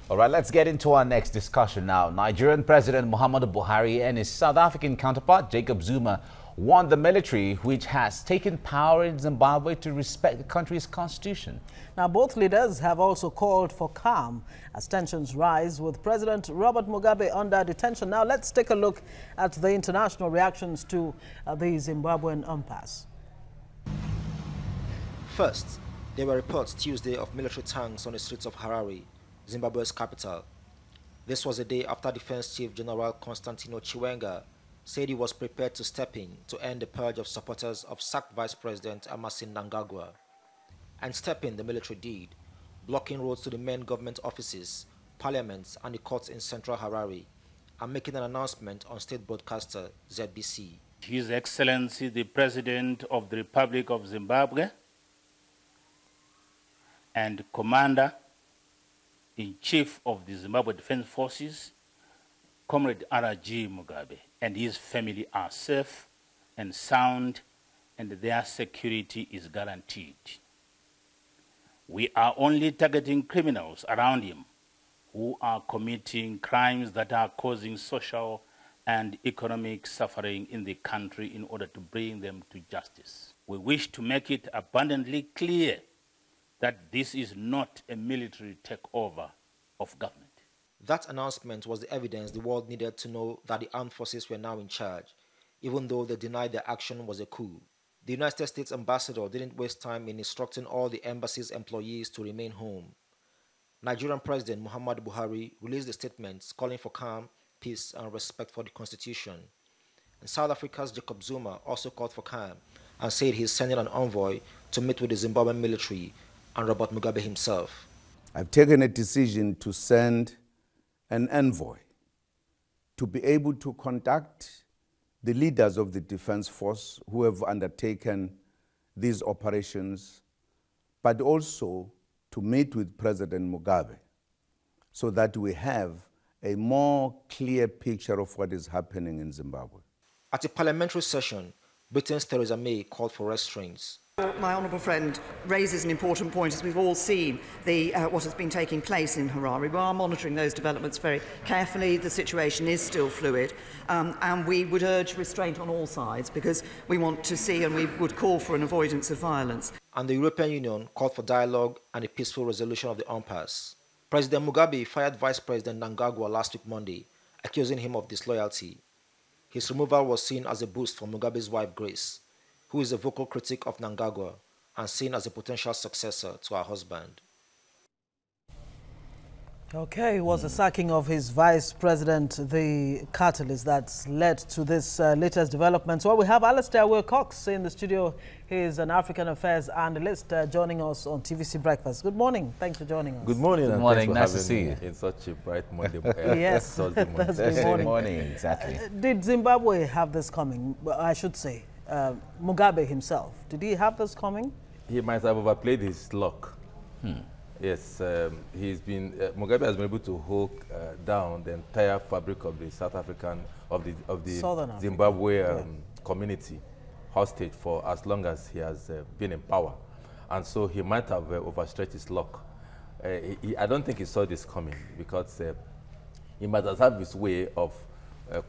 All right, let's get into our next discussion now. Nigerian President Muhammadu Buhari and his South African counterpart Jacob Zuma want the military, which has taken power in Zimbabwe, to respect the country's constitution. Now, both leaders have also called for calm as tensions rise, with President Robert Mugabe under detention. Now, let's take a look at the international reactions to the Zimbabwean impasse. First, there were reports Tuesday of military tanks on the streets of Harare, Zimbabwe's capital. This was a day after Defense Chief General Constantino Chiwenga said he was prepared to step in to end the purge of supporters of sacked Vice President Emmerson Mnangagwa. And step in the military did, blocking roads to the main government offices, parliaments and the courts in central Harare, and making an announcement on state broadcaster ZBC. His Excellency the President of the Republic of Zimbabwe and Commander-in-Chief of the Zimbabwe Defense Forces, Comrade R.G. Mugabe, and his family are safe and sound, and their security is guaranteed. We are only targeting criminals around him who are committing crimes that are causing social and economic suffering in the country in order to bring them to justice. We wish to make it abundantly clear that this is not a military takeover of government. That announcement was the evidence the world needed to know that the armed forces were now in charge, even though they denied their action was a coup. The United States ambassador didn't waste time in instructing all the embassy's employees to remain home. Nigerian President Muhammadu Buhari released a statement calling for calm, peace, and respect for the constitution. And South Africa's Jacob Zuma also called for calm and said he's sending an envoy to meet with the Zimbabwean military and Robert Mugabe himself. I've taken a decision to send an envoy to be able to contact the leaders of the defense force who have undertaken these operations, but also to meet with President Mugabe so that we have a more clear picture of what is happening in Zimbabwe. At a parliamentary session, Britain's Theresa May called for restraints. My honourable friend raises an important point. As we've all seen what has been taking place in Harare, we are monitoring those developments very carefully. The situation is still fluid, and we would urge restraint on all sides because we want to see and we would call for an avoidance of violence. And the European Union called for dialogue and a peaceful resolution of the impasse. President Mugabe fired Vice President Mnangagwa last week Monday, accusing him of disloyalty. His removal was seen as a boost for Mugabe's wife Grace, who is a vocal critic of Mnangagwa and seen as a potential successor to her husband. Okay, it was the sacking of his vice president, the catalyst that's led to this latest development. So we have Alistair Wilcox in the studio. He is an African Affairs analyst joining us on TVC Breakfast. Good morning. Thanks for joining us. Good morning. Good morning. Nice to see you. In such a bright Monday. Yes, Thursday morning, exactly. Did Zimbabwe have this coming? Well, I should say, Mugabe himself, did he have this coming? He might have overplayed his luck. Yes, Mugabe has been able to hold down the entire fabric of the South African, of the Zimbabwe community hostage for as long as he has been in power. And so he might have overstretched his luck. I don't think he saw this coming because he might have had his way of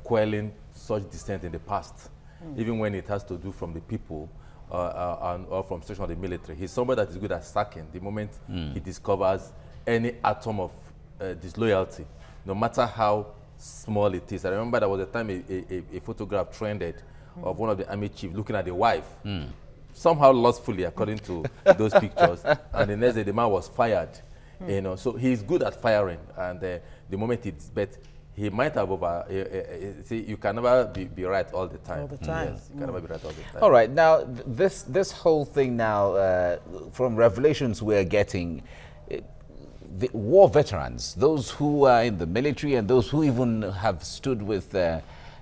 quelling such dissent in the past, even when it has to do from the people or from section of the military. He's somebody that is good at sacking the moment he discovers any atom of disloyalty, no matter how small it is. I remember there was a time a photograph trended of one of the army chiefs looking at the wife, somehow lustfully, according to those pictures, and the next day the man was fired. You know, so he's good at firing, and the moment it's bet, he might have see, you can never be right all the time. All the time. Yes, you can never be right all the time. All right, now this whole thing now, from revelations we're getting, the war veterans, those who are in the military and those who even have stood with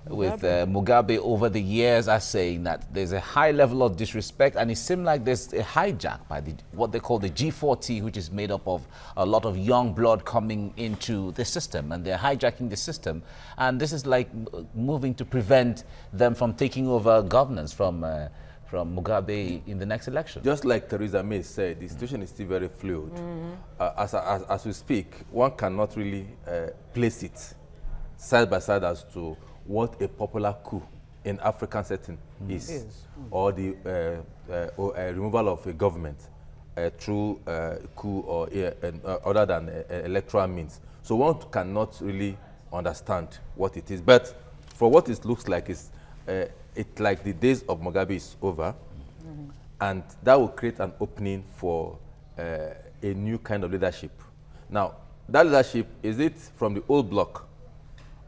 Mugabe over the years, are saying that there's a high level of disrespect, and it seems like there's a hijack by what they call the G40, which is made up of a lot of young blood coming into the system, and they're hijacking the system. And this is like moving to prevent them from taking over governance from from Mugabe in the next election. Just like Theresa May said, the situation is still very fluid. As we speak, one cannot really place it side by side as to what a popular coup in African setting is, or the removal of a government through coup or other than electoral means. So one cannot really understand what it is. But for what it looks like, is it's like the days of Mugabe is over, and that will create an opening for a new kind of leadership. Now, that leadership, is it from the old bloc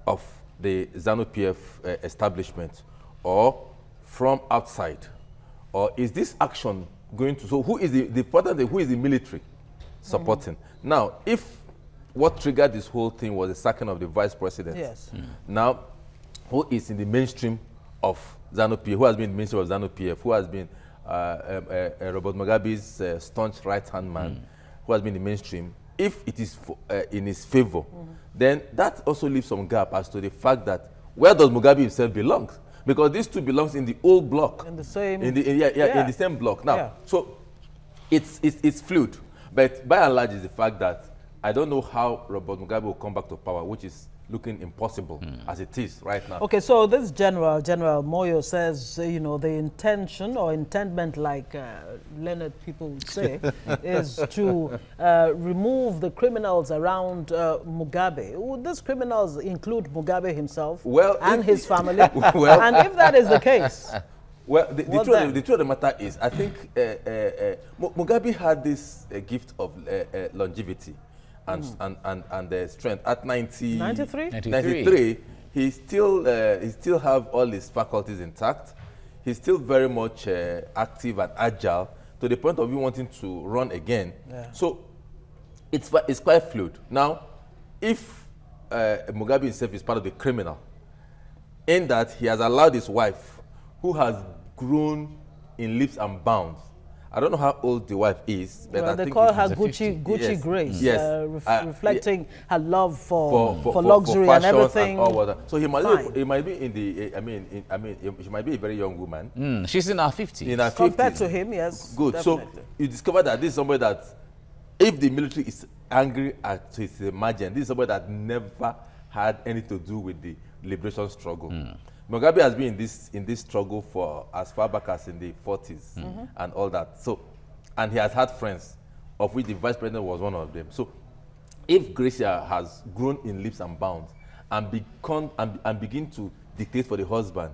of the ZANU-PF establishment, or from outside? Or is this action going to, so who is who is the military supporting? Now, if what triggered this whole thing was the sacking of the vice president, now, who is in the mainstream of ZANU-PF, who has been in the mainstream of ZANU-PF, who has been Robert Mugabe's staunch right-hand man, who has been in the mainstream, if it is in his favor, then that also leaves some gap as to the fact that where does Mugabe himself belong? Because these two belongs in the old block. In the same... in the same block. Now, so it's fluid. But by and large is the fact that I don't know how Robert Mugabe will come back to power, which is looking impossible as it is right now. Okay, so this General Moyo says, you know, the intention or intendment, like learned people would say, is to remove the criminals around Mugabe. Would these criminals include Mugabe himself and his family? And if that is the case, well, the truth of the matter is, I think Mugabe had this gift of longevity and strength. At 93, he still have all his faculties intact. He's still very much active and agile to the point of you wanting to run again. So it's quite fluid. Now, if Mugabe himself is part of the criminal, in that he has allowed his wife, who has grown in leaps and bounds. I don't know how old the wife is, but well, I they think call her Gucci Grace, reflecting her love for luxury and everything. And all that. So he might be in the. She might be a very young woman. She's in her 50s. In her 50s. Compared to him, yes. Good. Definitely. So you discover that this is somebody that, if the military is angry at his margin, this is somebody that never had anything to do with the liberation struggle. Mugabe has been in this struggle for as far back as in the 40s and all that. So, and he has had friends, of which the vice president was one of them. So, if Gracia has grown in leaps and bounds and begin to dictate for the husband,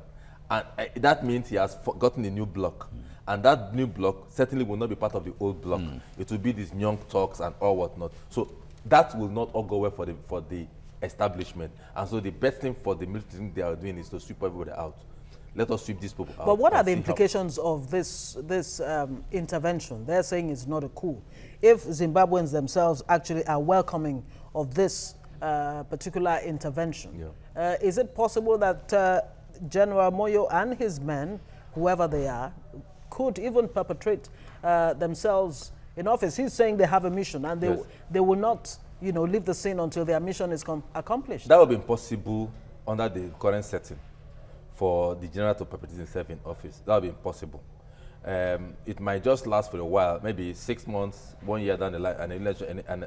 and that means he has gotten a new block, and that new block certainly will not be part of the old block. It will be these young talks and all whatnot. So that will not all go well for the establishment. And so the best thing for the military thing they are doing is to sweep everybody out. Let us sweep these people out. But what are the implications of this intervention? They're saying it's not a coup. If Zimbabweans themselves actually are welcoming of this particular intervention, is it possible that General Moyo and his men, whoever they are, could even perpetrate themselves in office? He's saying they have a mission and they will not, you know, leave the scene until their mission is accomplished. That would be impossible under the current setting for the general to perpetrate himself in office. That would be impossible. It might just last for a while, maybe 6 months, 1 year down the line, and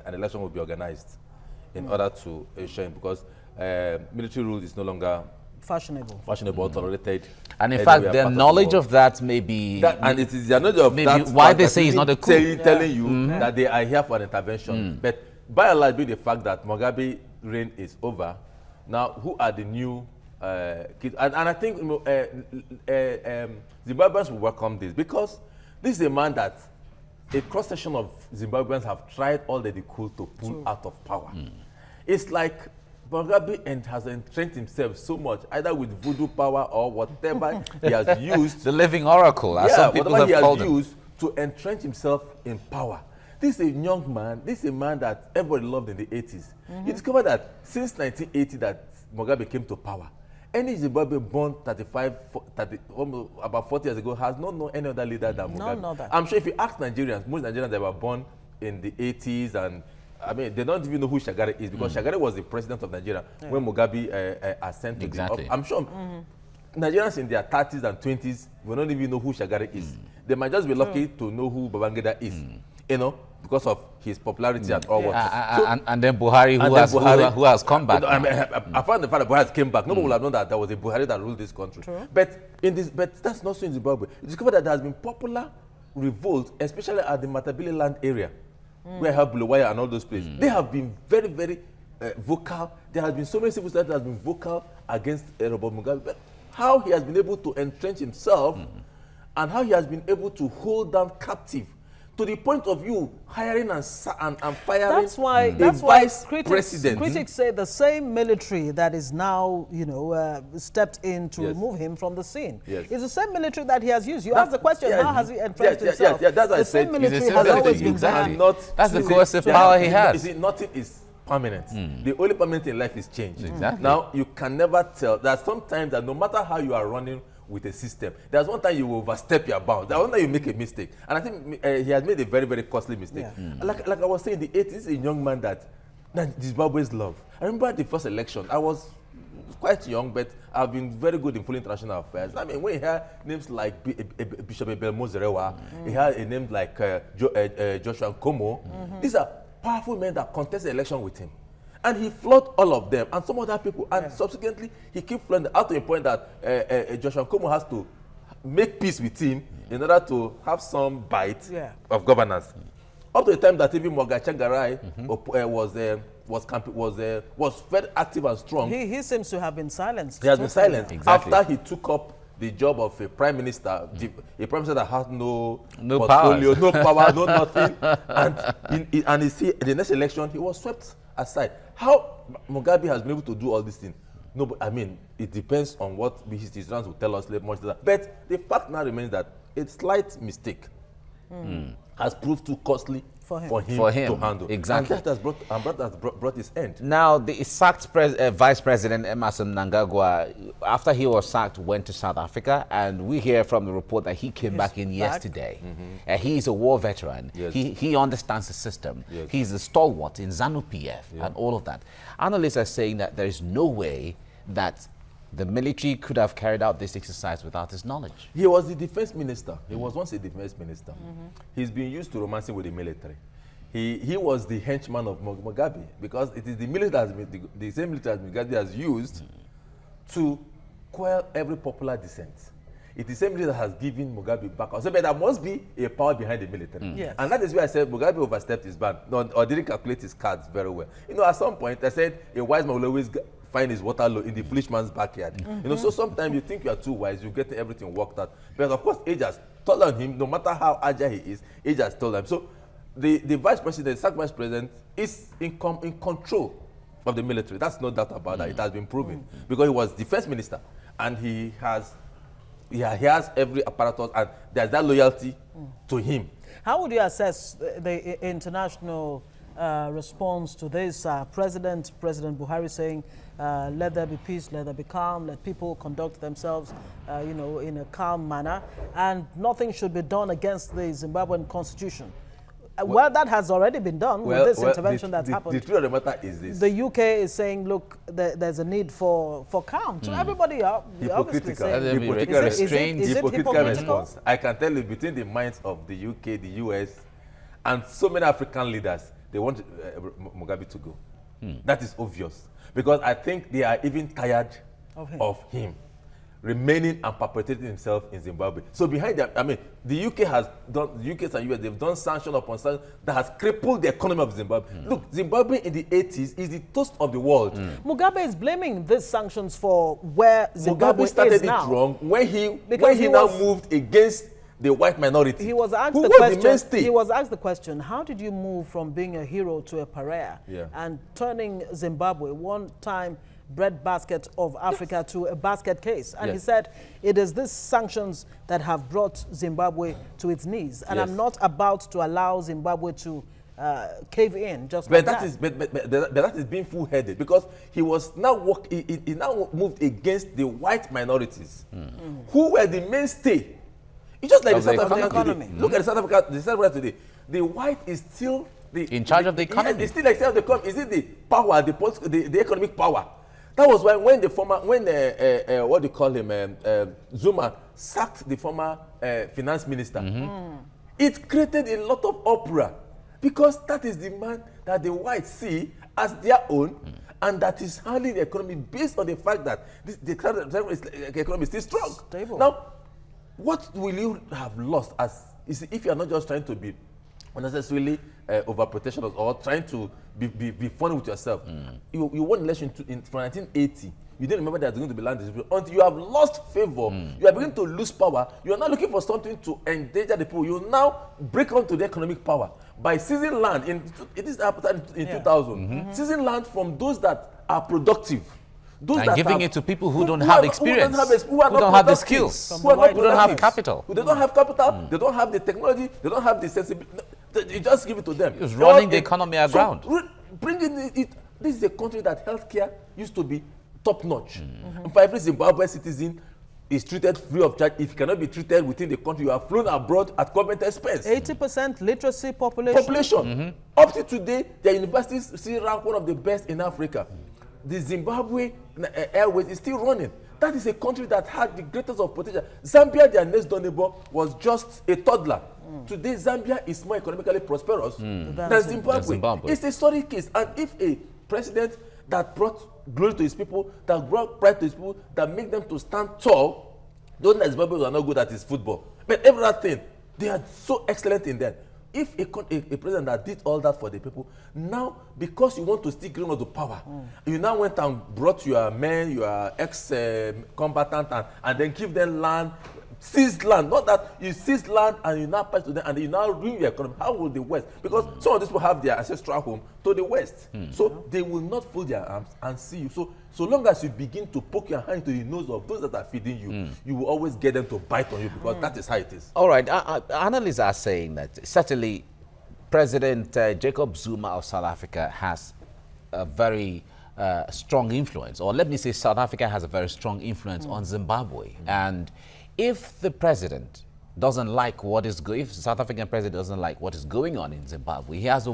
an election will be organized in order to ensure, because military rule is no longer fashionable, tolerated. And in fact, their knowledge of that may be... and it is their knowledge of that why they say it's not a coup. Telling you that they are here for an intervention. But by and large, the fact that Mugabe reign is over, now who are the new kids? And I think Zimbabweans will welcome this, because this is a man that a cross-section of Zimbabweans have tried all that they could to pull out of power. It's like Mugabe has entrenched himself so much, either with voodoo power or whatever he has used. The living oracle, as some people have called him. Used to entrench himself in power. This is a young man, this is a man that everybody loved in the 80s. You discover that since 1980 that Mugabe came to power, any Zimbabwean born about 40 years ago has not known any other leader than Mugabe. I'm sure if you ask Nigerians, most Nigerians that were born in the 80s, and I mean, they don't even know who Shagari is, because Shagari was the president of Nigeria when Mugabe ascended to the office. I'm sure Nigerians in their 30s and 20s will not even know who Shagari is. They might just be lucky to know who Babangida is, you know, because of his popularity and all. And then Buhari, who has come back. Apart the fact that Buhari came back, nobody would have known that there was a Buhari that ruled this country. True. But that's not so in Zimbabwe. You discover that there has been popular revolt, especially at the Matabele land area, where I have Buluwaya and all those places. They have been very, very vocal. There has been so many civil society that has been vocal against Robert Mugabe. But how he has been able to entrench himself and how he has been able to hold down captive to the point of you hiring and firing that's why critics say the same military that is now, you know, stepped in to remove him from the scene. It's the same military that he has used. You ask the question, how has he entrenched himself? That's what the same military has always been there. That's the coercive power he has. You see, nothing is permanent. The only permanent in life is change. Now, you can never tell. There are sometimes that no matter how you are running with a system, there's one time you overstep your bounds. There's one time you make a mistake. And I think he has made a very, very costly mistake. Like I was saying, in the 80s, a young man that Zimbabwe's love. I remember the first election, I was quite young, but I've been very good in following international affairs. I mean, when you hear names like Bishop Abel Mozerewa, you hear a name like Joshua Nkomo, these are powerful men that contested the election with him. And he flawed all of them and some other people. And subsequently, he kept flawing out to a point that Joshua Nkomo has to make peace with him in order to have some bite of governance. Up to the time that even Morgan Changarai was very active and strong. He seems to have been silenced. He has been silenced after he took up the job of a prime minister, a prime minister that has no portfolio, no power, no nothing. And you see, the next election, he was swept aside. How Mugabe has been able to do all these things? No, I mean, it depends on what his historians will tell us much later. But the fact now remains that a slight mistake has proved too costly for him to handle. Exactly. And that has brought his end. Now, the sacked Vice President Emmerson Mnangagwa, after he was sacked, went to South Africa, and we hear from the report that he came back yesterday. He's a war veteran. He understands the system. He's a stalwart in ZANU-PF and all of that. Analysts are saying that there is no way that the military could have carried out this exercise without his knowledge. He was the defense minister. He was once a defense minister. He's been used to romancing with the military. He was the henchman of Mugabe because it is the military the same military that Mugabe has used to quell every popular dissent. It is the same military that has given Mugabe back. So, but there must be a power behind the military. And that is why I said Mugabe overstepped his ban or didn't calculate his cards very well. You know, at some point I said a wise man will always find his water low in the foolish man's backyard. You know, so sometimes you think you are too wise, you get everything worked out. But of course, age has told on him, no matter how agile he is, age has told him. So the vice president, the sacked vice president, is in control of the military. That's no doubt about that. It has been proven. Because he was defense minister and he has every apparatus and there's that loyalty to him. How would you assess the international response to this? President Buhari saying, let there be peace, let there be calm, let people conduct themselves, you know, in a calm manner, and nothing should be done against the Zimbabwean constitution. Well, that has already been done with this intervention that's happened. The truth of the matter is this. The UK is saying, look, there's a need for calm. So everybody obviously saying, hypocritical response. I can tell you, between the minds of the UK, the US, and so many African leaders, they want Mugabe to go. That is obvious. Because I think they are even tired of him remaining and perpetuating himself in Zimbabwe. So behind that, I mean, the UK has done, the UK and US, they've done sanction upon sanction that has crippled the economy of Zimbabwe. Look, Zimbabwe in the 80s is the toast of the world. Mugabe is blaming these sanctions for where Zimbabwe Mugabe started is now. It wrong when he now moved against the white minority. He was asked He was asked the question, how did you move from being a hero to a pariah and turning Zimbabwe, one time breadbasket of Africa, to a basket case? And he said, it is these sanctions that have brought Zimbabwe to its knees. And I'm not about to allow Zimbabwe to cave in just like that. But that is being full-headed because he was now he now moved against the white minorities who were the mainstay. It's just like the South African economy. Look at the South Africa today. The white is still in charge of the economy. It's still like the economy. Is it the power, the economic power That was why when what do you call him, Zuma sacked the former finance minister, it created a lot of uproar because that is the man that the whites see as their own, and that is handling the economy based on the fact that the economy is still strong. Stable. Now, what will you have lost if you are not just trying to be unnecessarily overprotectionist or trying to be funny with yourself? You won election in 1980. You didn't remember there's going to be land distribution until you have lost favor. You are beginning to lose power. You are now looking for something to endanger the people. You now break onto the economic power by seizing land. It is happened in 2000. Seizing land from those that are productive. Those and that giving it to people who don't have experience, who don't have the skills, who don't have capital. They don't have capital, they don't have the technology, they don't have the sensibility. You just give it to them. It's running the economy aground. Bringing it, this is a country that healthcare used to be top-notch. And for every Zimbabwe citizen is treated free of charge. If you cannot be treated within the country, you are flown abroad at government expense. 80% literacy population. Up to today, their universities still rank one of the best in Africa. The Zimbabwe Airways is still running. That is a country that had the greatest of potential. Zambia, their next door neighbor, was just a toddler. Today, Zambia is more economically prosperous than Zimbabwe. It's a sorry case. And if a president that brought glory to his people, that brought pride to his people, that make them to stand tall, those Zimbabweans are not good at his football. But every other thing, they are so excellent in that. If a president that did all that for the people, now because you want to still cling on to power, you now went and brought your men, your ex-combatant, and then give them land, seized land. Not that you seized land and you now pass to them and you now ruin your economy. How will the West? Because some of these people have their ancestral home to the West. So they will not fold their arms and see you. So long as you begin to poke your hand into the nose of those that are feeding you, you will always get them to bite on you because that is how it is. All right. Analysts are saying that certainly President Jacob Zuma of South Africa has a very strong influence, or let me say South Africa has a very strong influence on Zimbabwe. And if the president doesn't like what is going, if the South African president doesn't like what is going on in Zimbabwe, he has a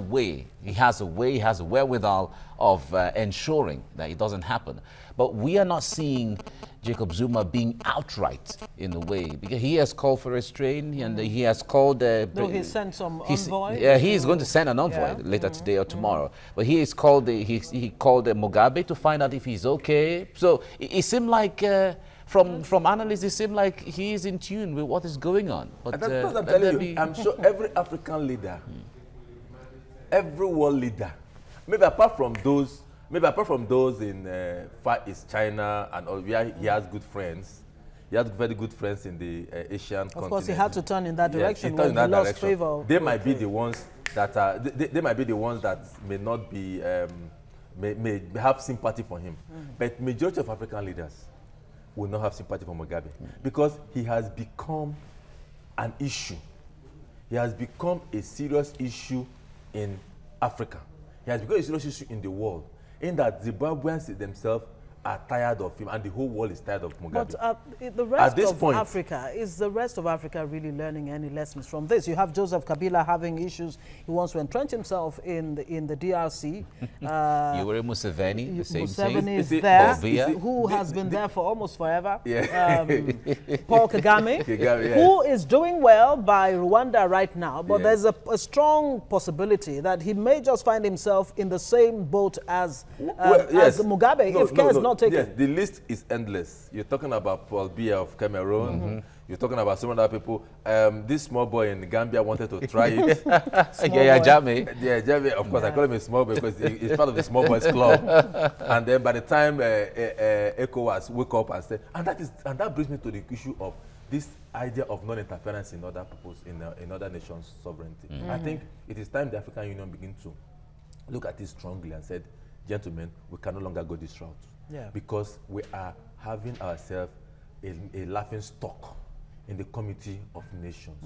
wherewithal of ensuring that it doesn't happen. But we are not seeing Jacob Zuma being outright in a way, because he has called for restraint and he has called... no, he sent some envoy? Yeah, he is going to send an envoy later today or tomorrow. But he has called, he called Mugabe to find out if he's okay. So it seemed like... From analysts, it seems like he is in tune with what is going on. But that's what I'm telling you. I'm sure every African leader, every world leader, maybe apart from those in Far East China and all, where he has good friends. He has very good friends in the Asian continent. Of course, he had to turn in that direction when he lost favor. They might be the ones that are. They might be the ones that may not be may have sympathy for him. But majority of African leaders will not have sympathy for Mugabe because he has become an issue. He has become a serious issue in Africa. He has become a serious issue in the world, in that Zimbabweans themselves are tired of him and the whole world is tired of Mugabe. But the rest of Africa, is the rest of Africa really learning any lessons from this? You have Joseph Kabila having issues. He wants to entrench himself in the DRC. Yoweri Museveni, the same thing. Museveni is there, who has been there for almost forever. Paul Kagame, who is doing well by Rwanda right now, but there's a strong possibility that he may just find himself in the same boat as Mugabe if care is not taken. Yes, the list is endless. You're talking about Paul Biya of Cameroon. You're talking about some other people. This small boy in Gambia wanted to try it. Jame. Yeah, Jame. Of course, I call him a small boy because he's part of the small boys club. And then by the time ECOWAS wake up and say, and that brings me to the issue of this idea of non-interference in other people's, in other nations' sovereignty. I think it is time the African Union begin to look at it strongly and said, gentlemen, we can no longer go this route because we are having ourselves a laughing stock in the Committee of Nations.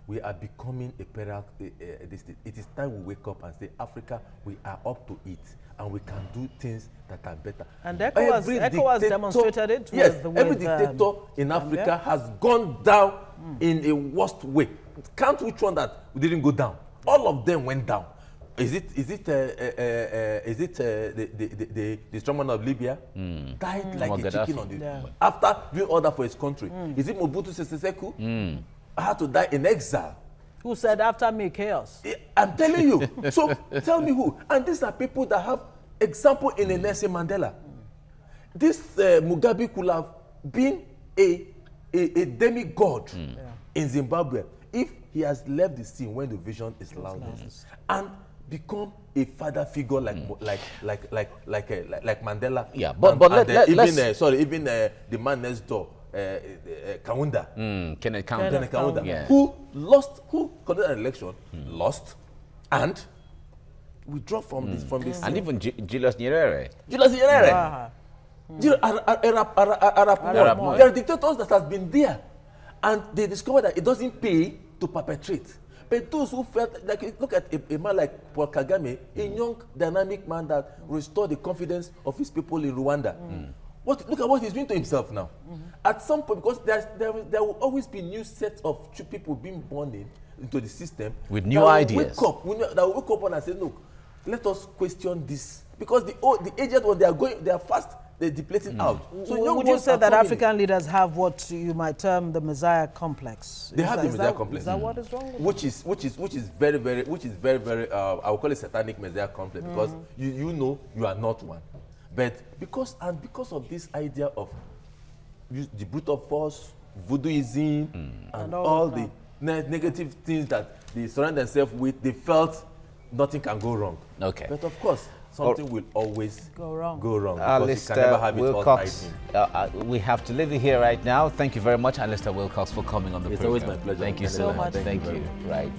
We are becoming a peril. It is time we wake up and say, Africa, we are up to it, and we can do things that are better. And ECOWAS demonstrated it. Every dictator in Africa has gone down in a worst way. Count which one that didn't go down. All of them went down. Is it the strongman of Libya died like a chicken on the after doing order for his country? Is it Mobutu Sese Seko had to die in exile? Who said after me chaos? I'm telling you. So tell me who. And these are people that have example in Nelson Mandela. This Mugabe could have been a demigod in Zimbabwe if he has left the scene when the vision is loudest and become a father figure like Mandela. Yeah, but even the man next door, Kaunda, Kenneth Kaunda, yeah. who conducted an election, lost, and withdraw from this. And even Julius Nyerere. There are dictators that have been there, and they discovered that it doesn't pay to perpetrate. But those who felt like, look at a man like Paul Kagame, a young, dynamic man that restored the confidence of his people in Rwanda. Look at what he's doing to himself now. At some point, because there will always be new sets of people being born into the system with new ideas. That will wake up and say, look, let us question this, because the aged one, they are fast. They're depleting out. So would you say that African leaders have what you might term the Messiah complex? They have the Messiah complex. Is that what is wrong with which is very, I would call it satanic Messiah complex, because you know you are not one. But because of this idea of the brute of force, voodooism, and all the negative things that they surround themselves with, they felt nothing can go wrong. Okay. But of course, something will always go wrong. Because Alistair you can never have Wilcox, it all we have to leave it here right now. Thank you very much, Alistair Wilcox, for coming on the program. It's always my pleasure. Thank you so much. Thank you. Right.